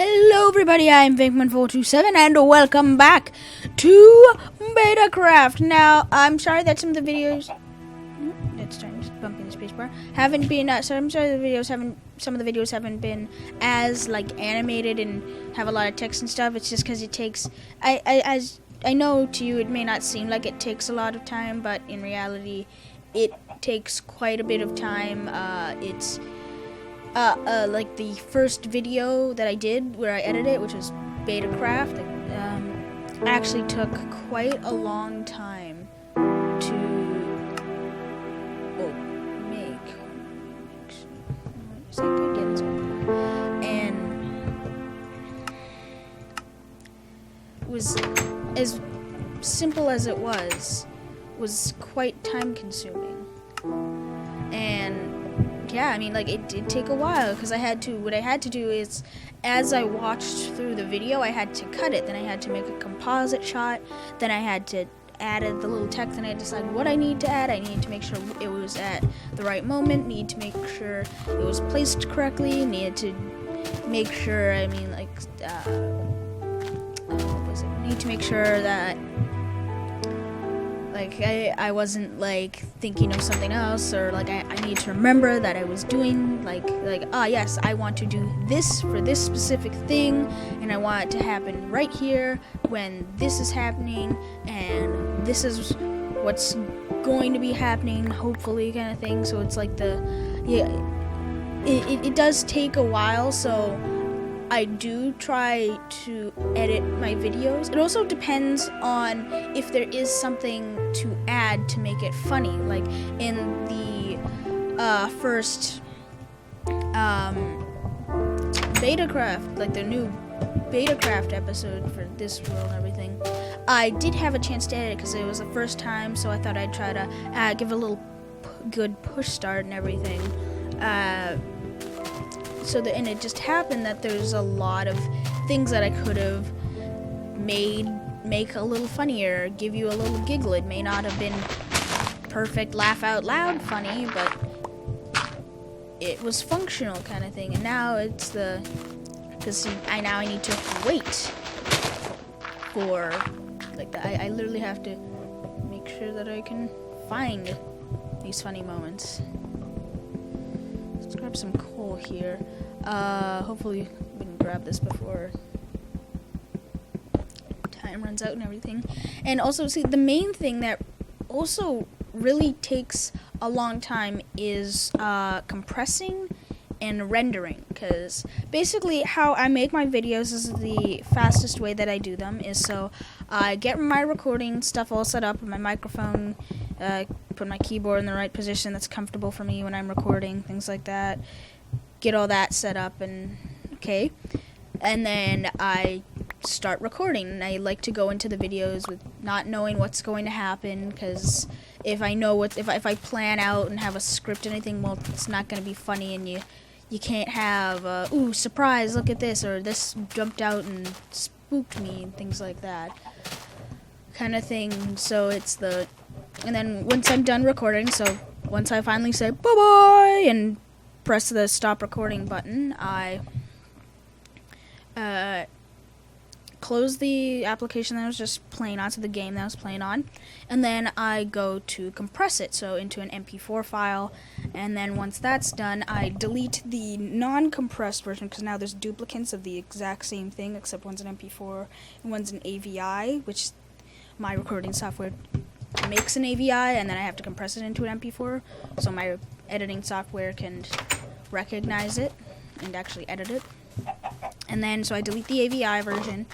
Hello everybody, I'm Vinkman427 and welcome back to Betacraft. Now, I'm sorry that some of the videos that's time just bumping the spacebar haven't been some of the videos haven't been as like animated and have a lot of text and stuff. It's just because it takes as I know to you it may not seem like it takes a lot of time, but in reality it takes quite a bit of time. It's like the first video that I did where I edited it, which was Betacraft, actually took quite a long time to make. And it was as simple as it was quite time consuming. And yeah, I mean, like, it did take a while because what I had to do is, as I watched through the video, I had to cut it. Then I had to make a composite shot. Then I had to add the little text, and I decided what I need to add. I needed to make sure it was at the right moment, need to make sure it was placed correctly, needed to make sure, I mean, like, need to make sure that, like, I wasn't, like, thinking of something else, or, like, I need to remember that I was doing, yes, I want to do this for this specific thing, and I want it to happen right here when this is happening, and this is what's going to be happening, hopefully, kind of thing. So it's like it does take a while, so I do try to edit my videos. It also depends on if there is something to add to make it funny. Like in the first Betacraft, like the new Betacraft episode for this world and everything, I did have a chance to edit it because it was the first time, so I thought I'd try to give a little good push start and everything. And it just happened that there's a lot of things that I could have make a little funnier, give you a little giggle. It may not have been perfect laugh out loud funny, but it was functional kind of thing. And now it's because I need to wait for like that. I literally have to make sure that I can find these funny moments. Let's grab some coal here. Hopefully we can grab this before time runs out and everything. And also, see, the main thing that also really takes a long time is compressing and rendering, because basically how I make my videos is the fastest way that I do them is so I get my recording stuff all set up with my microphone, put my keyboard in the right position that's comfortable for me when I'm recording, things like that, get all that set up and okay, and then I start recording. And I like to go into the videos with not knowing what's going to happen, because if I know if I plan out and have a script or anything, well, it's not going to be funny, and you can't have ooh, surprise, look at this, or this jumped out and spooked me, and things like that kind of thing. So and then once I'm done recording, so once I finally say bye-bye and press the stop recording button, I close the application that I was just playing on, so the game that I was playing on, and then I go to compress it, so into an MP4 file, and then once that's done, I delete the non-compressed version, because now there's duplicates of the exact same thing, except one's an MP4 and one's an AVI, which my recording software makes an AVI, and then I have to compress it into an MP4, so my editing software can recognize it and actually edit it. And then so I delete the AVI version,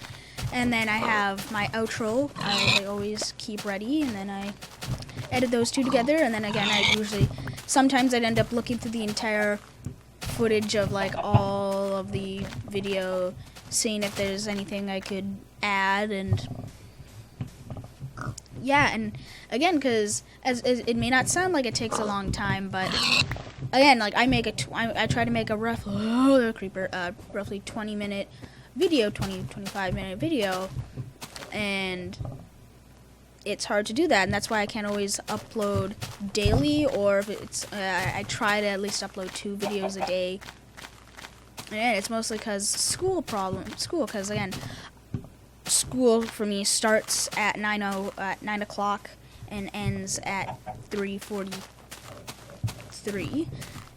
and then I have my outro I always keep ready, and then I edit those two together, and then again sometimes I'd end up looking through the entire footage of like all of the video, seeing if there's anything I could add. And yeah, and again, because as it may not sound like it takes a long time, but again, like I try to make a roughly 20-minute video, 25-minute video, and it's hard to do that, and that's why I can't always upload daily, or if it's I try to at least upload 2 videos a day, And it's mostly because school, because again, school for me starts at 9 o'clock and ends at 3:43,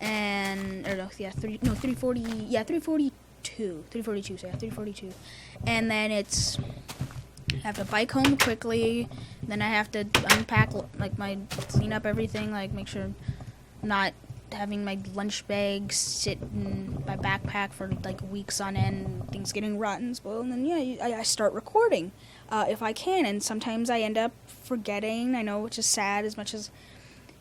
and or no, yeah, 3:40, yeah, 3:42, so yeah, 3:42, and then it's I have to bike home quickly. Then I have to unpack, like, clean up everything, like make sure I'm not having my lunch bag sit in my backpack for like weeks on end, things getting rotten, spoiled, and then yeah, I start recording if I can, and sometimes I end up forgetting. I know, which is sad, as much as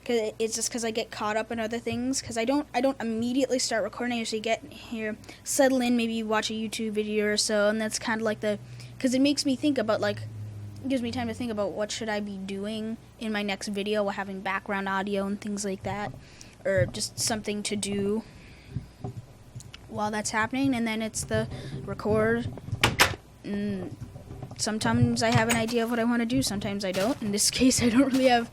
cause it's just because I get caught up in other things. Because I don't immediately start recording. I usually get here, settle in, maybe watch a YouTube video or so, and that's kind of like because it makes me think about gives me time to think about what should I be doing in my next video, while having background audio and things like that, or just something to do while that's happening. And then it's the record, and sometimes I have an idea of what I want to do, sometimes I don't. In this case, I don't really have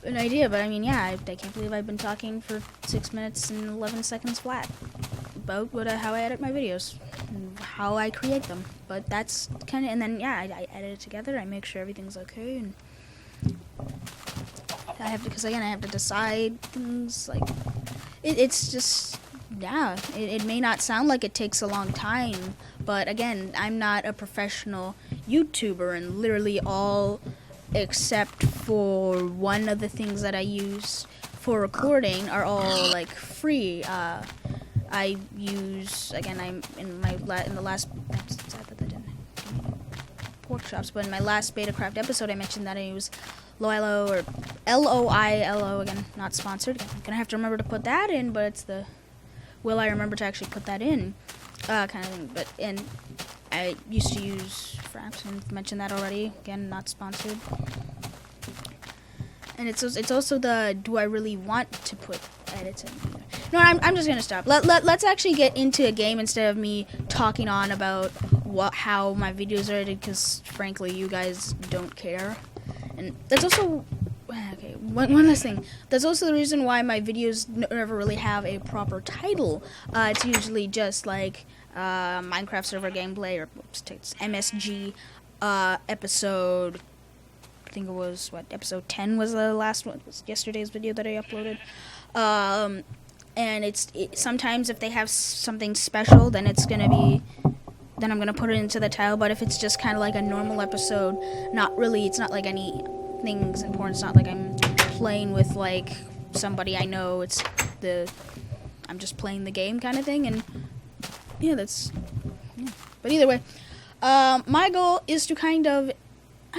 an idea, but I mean, yeah, I can't believe I've been talking for 6 minutes and 11 seconds flat about how I edit my videos and how I create them. But that's kind of, and then yeah, I edit it together, I make sure everything's okay, and I have to, because again, I have to decide things, like, it's just, yeah, it may not sound like it takes a long time, but again, I'm not a professional YouTuber, and literally all except for one of the things that I use for recording are all like free. I use, again, I'm in the last, sorry about that, didn't pork chops, but in my last Betacraft episode, I mentioned that I use Loilo, or Loilo, again, not sponsored. I'm gonna have to remember to put that in, but it's the will I remember to actually put that in kind of thing. But and I used to use Fraps, and mentioned that already. Again, not sponsored. And it's also the do I really want to put edits in? No, I'm just gonna stop. Let's actually get into a game instead of me talking on about how my videos are edited, because frankly, you guys don't care. And that's also okay. One last thing. That's also the reason why my videos never really have a proper title. It's usually just like Minecraft server gameplay, or it's MSG episode. I think it was episode 10 was the last one. It was yesterday's video that I uploaded. And sometimes if they have something special, then then I'm gonna put it into the title. But if it's just kind of like a normal episode, it's not like anything's important. It's not like I'm playing with like somebody I know. I'm just playing the game kind of thing. And yeah, But either way, my goal is to I'm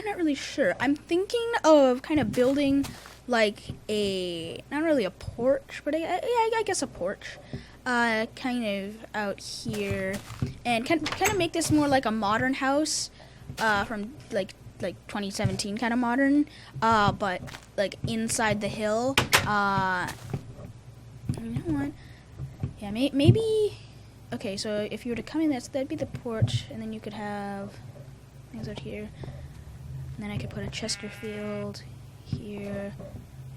not really sure. I'm thinking of kind of building like not really a porch, but I guess a porch, kind of out here, and kind of make this more like a modern house, from like 2017 kind of modern, but like inside the hill. You know what? Yeah, maybe. Okay, so if you were to come in, that'd be the porch, and then you could have things out here. And then I could put a Chesterfield here,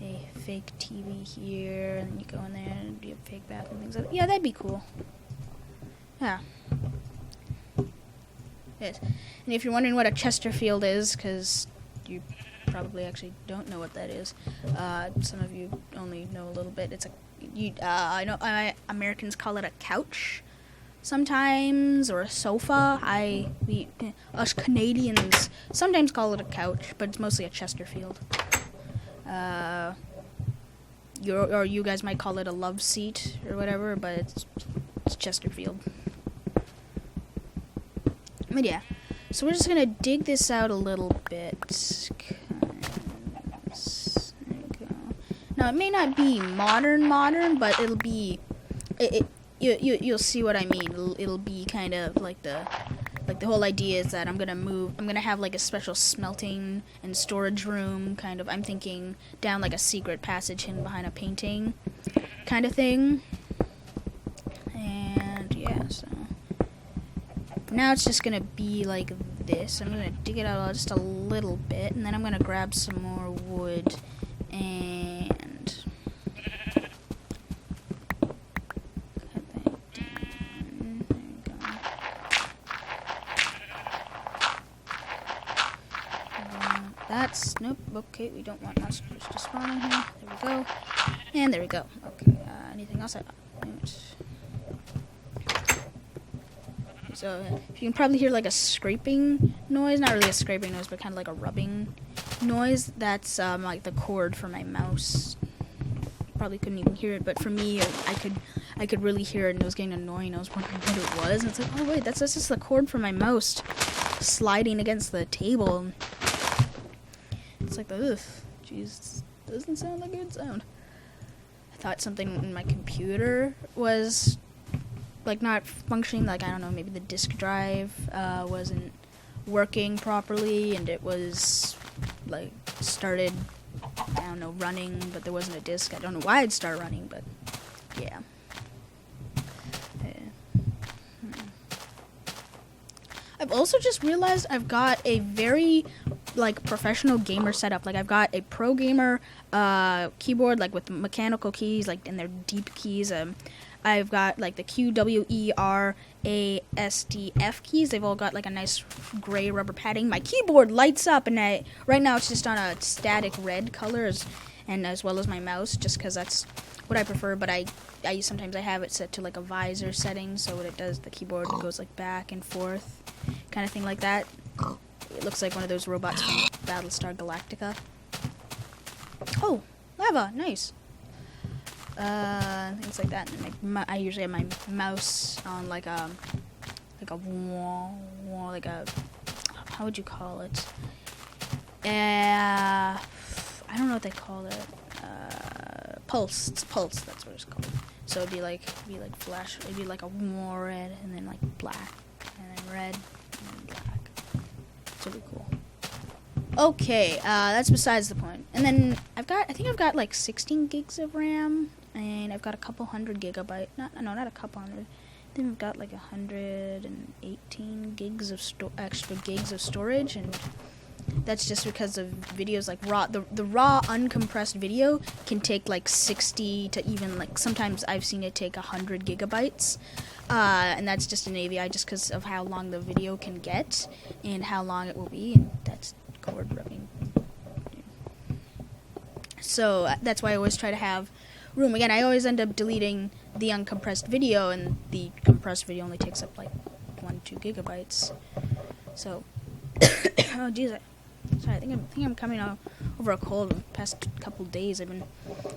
a fake TV here, and then you go in there and do a fake bathroom and things like that. Yeah, that'd be cool. Yeah. Yes. And if you're wondering what a Chesterfield is, because you probably actually don't know what that is, some of you only know a little bit. I know Americans call it a couch sometimes, or a sofa. Us Canadians sometimes call it a couch, but it's mostly a Chesterfield. You guys might call it a love seat or whatever, but it's Chesterfield. But yeah, so we're just gonna dig this out a little bit. There we go. Now it may not be modern, but it'll be you'll see what I mean. It'll be kind of like the whole idea is that I'm gonna have like a special smelting and storage room kind of. I'm thinking down like a secret passage hidden behind a painting kind of thing. And yeah, so now it's just gonna be like this. I'm gonna dig it out just a little bit, and then I'm gonna grab some more wood and cut that down. That's nope. Okay, we don't want monsters to spawn in here. There we go. And there we go. Okay. Anything else? So you can probably hear like a scraping noise. Not really a scraping noise, but kind of like a rubbing noise. That's like the cord for my mouse. Probably couldn't even hear it, but for me, I could really hear it, and it was getting annoying. I was wondering what it was, and it's like, oh wait, that's just the cord for my mouse sliding against the table. It's like, ugh, jeez, doesn't sound like a good sound. I thought something in my computer was like not functioning. Like, I don't know, maybe the disk drive wasn't working properly, and it was like started, I don't know, running, but there wasn't a disk. I don't know why it'd start running, but yeah. I've also just realized I've got a very like professional gamer setup. Like, I've got a pro gamer keyboard, like with mechanical keys, like, and they're deep keys. I've got like the Q, W, E, R, A, S, D, F keys. They've all got like a nice gray rubber padding. My keyboard lights up, and right now it's just on a static red color, and as well as my mouse, just because that's what I prefer. But sometimes I have it set to like a visor setting, so what it does, the keyboard goes like back and forth, kind of thing like that. It looks like one of those robots from Battlestar Galactica. Oh, lava, nice. Things like that. And I usually have my mouse on like a wall, like a, how would you call it? I don't know what they call it. Pulse. It's pulse. That's what it's called. So it'd be like flash. It'd be like a red, and then like black, and then red, and then black. It's really cool. Okay, that's besides the point. And then I think I've got like 16 gigs of RAM, and I've got a couple hundred gigabyte. Not a couple hundred. I think I've got like 118 gigs of extra gigs of storage, and that's just because of videos like raw. The raw uncompressed video can take like 60 to even like sometimes I've seen it take 100 gigabytes, and that's just an AVI just because of how long the video can get and how long it will be, and that's cord rubbing. So that's why I always try to have room. Again, I always end up deleting the uncompressed video, and the compressed video only takes up like 1-2 gigabytes. So, oh jeez, sorry, I think I'm coming over a cold. The past couple days, I've been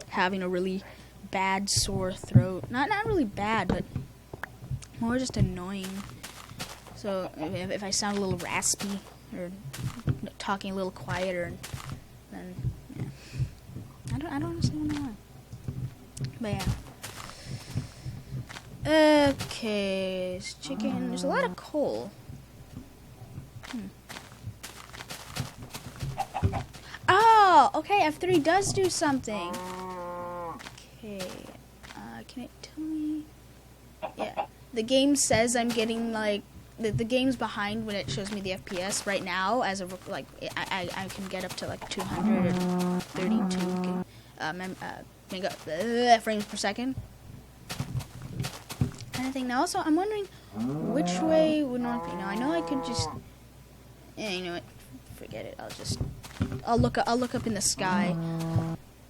having a really bad sore throat. Not really bad, but more just annoying. So if I sound a little raspy or talking a little quieter, then yeah, I don't understand why. But yeah. Okay, it's chicken. There's a lot of coal. Oh, okay, F3 does do something. Okay, can it tell me? Yeah, the game says I'm getting like the game's behind when it shows me the FPS right now. As of like, I can get up to like 232 frames per second. Kind of thing. Now, also, I'm wondering which way would north be. Now, I know I could just, you know what? Forget it. I'll look up in the sky.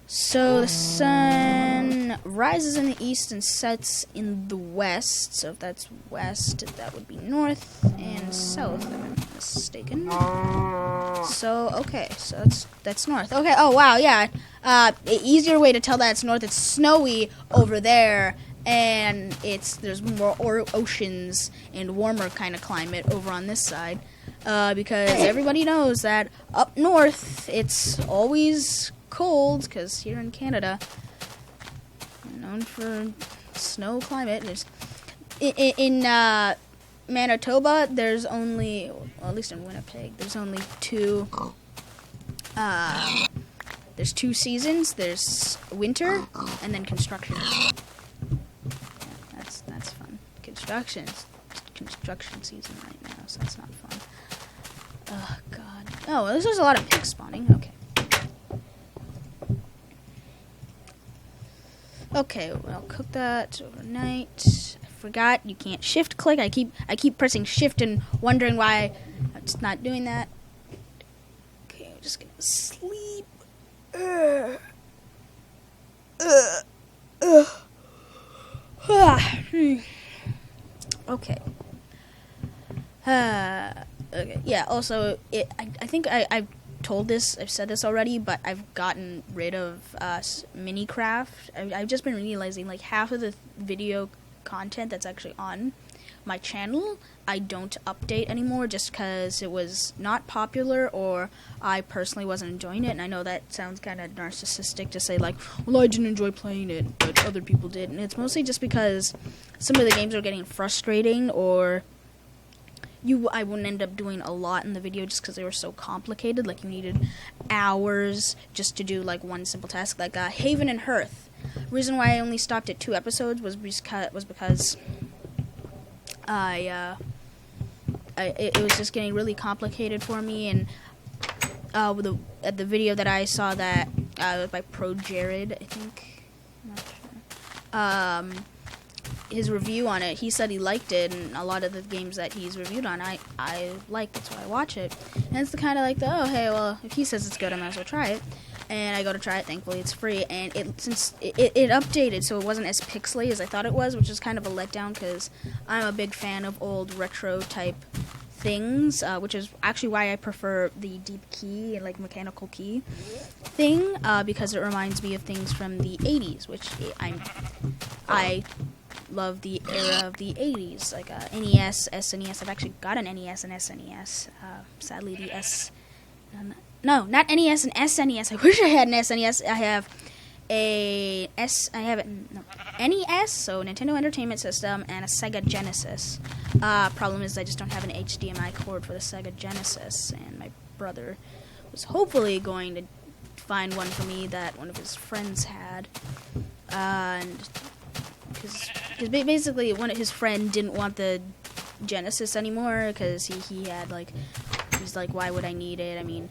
So the sun rises in the east and sets in the west. So if that's west, that would be north, and south, if I'm not mistaken. So okay, so that's north. Okay. Oh wow, yeah. Easier way to tell that it's north. It's snowy over there, and there's more oceans and warmer kind of climate over on this side. Because everybody knows that up north it's always cold, because here in Canada, we're known for snow climate. In Manitoba, there's only, well, at least in Winnipeg, there's only there's two seasons. There's winter and then construction. Yeah, that's fun. Construction season right now, so that's not fun. Oh god. Oh, well, there's a lot of pigs spawning. Okay. Okay, well, I'll cook that overnight. I forgot you can't shift click. I keep pressing shift and wondering why it's not doing that. Okay, just gonna sleep. Okay. Okay. Yeah. Also, I think I've said this already, but I've gotten rid of Minecraft. I've just been realizing like half of the video content that's actually on my channel I don't update anymore just because it was not popular or I personally wasn't enjoying it. And I know that sounds kind of narcissistic to say like, well, I didn't enjoy playing it, but other people did. And it's mostly just because some of the games are getting frustrating, or I wouldn't end up doing a lot in the video just because they were so complicated. Like you needed hours just to do like one simple task, like Haven and Hearth. Reason why I only stopped at 2 episodes was because it was just getting really complicated for me, and at the video that I saw that by Pro Jared, I think, I'm not sure. His review on it, he said he liked it, and a lot of the games that he's reviewed on, I like. That's why I watch it. And it's the kind of like oh hey, well, if he says it's good, I might as well try it. And I go to try it. Thankfully, it's free, and since it updated, so it wasn't as pixely as I thought it was, which is kind of a letdown because I'm a big fan of old retro type things, which is actually why I prefer the deep key and like mechanical key thing, because it reminds me of things from the 80s, which I love the era of the 80s, like NES, SNES. I've actually got an NES and SNES. Sadly, the S. No, not NES and SNES. I wish I had an SNES. I have NES, so Nintendo Entertainment System, and a Sega Genesis. Problem is I just don't have an HDMI cord for the Sega Genesis, and my brother was hopefully going to find one for me that one of his friends had, and because basically his friend didn't want the Genesis anymore because he had like, he's like, why would I need it? I mean,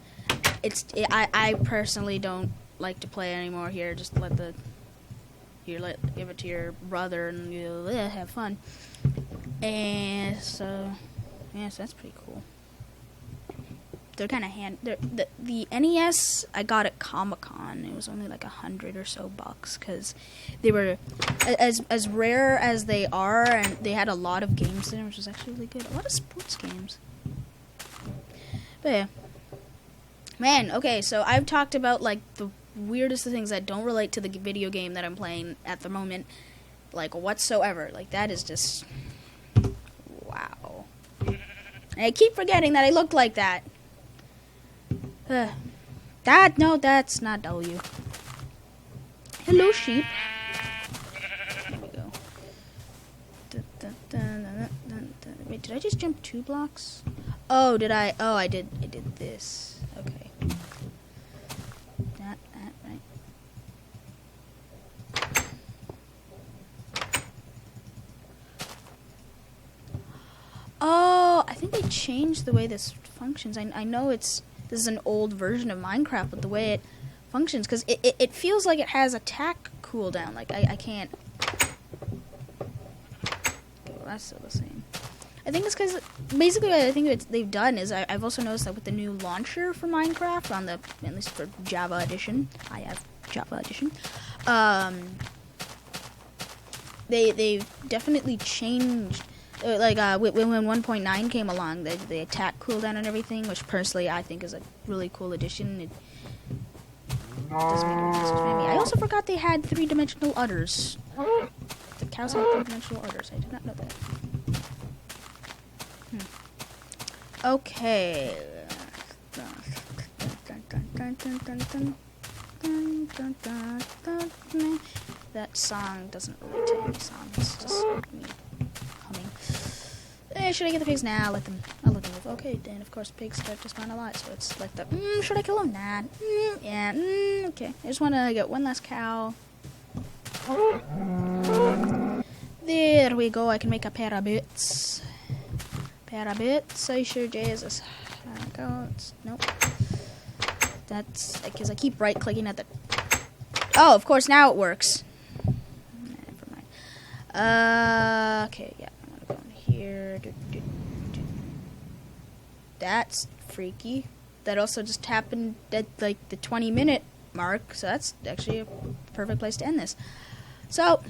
I personally don't like to play anymore. Here, just give it to your brother and you'll have fun. And so, yeah, so that's pretty cool. They're kind of the NES I got at Comic-Con. It was only like $100 or so because they were as rare as they are, and they had a lot of games in it, which was actually really good. A lot of sports games. But yeah. Man, okay, so I've talked about like the weirdest of things that don't relate to the video game that I'm playing at the moment, like whatsoever. Like that is just wow. And I keep forgetting that I look like that. That's not W. Hello, sheep. There we go. Wait, did I just jump 2 blocks? Oh, did I? Oh, I did this. Okay. That right. Oh, I think they changed the way this functions. I know this is an old version of Minecraft, but the way it functions, because it feels like it has attack cooldown. Like I can't. Oh, that's still the same. I think it's because basically what I think they've done is I've also noticed that with the new launcher for Minecraft at least for Java Edition, I have Java Edition. They've definitely changed. Like when 1.9 came along, the attack cooldown and everything, which personally I think is a really cool addition. It doesn't make any sense to me. I also forgot they had 3-dimensional udders. The cows had 3-dimensional udders. I did not know that. Okay. That song doesn't relate to any song. It's just me humming. Should I get the pigs? Nah, I'll let them live. Okay, then of course pigs start to spawn a lot, so it's like the should I kill them? Nah. Yeah. Okay. I just want to get one last cow. There we go. I can make a pair of boots. I sure Jesus. Nope. That's because I keep right clicking at the. Oh, of course now it works. Never mind. Okay, yeah. I'm gonna go in here. That's freaky. that also just happened at like the 20-minute mark, so that's actually a perfect place to end this. So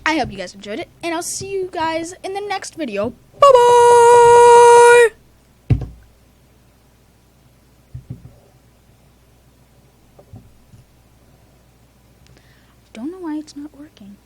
I hope you guys enjoyed it, and I'll see you guys in the next video. Bye-bye! Don't know why it's not working.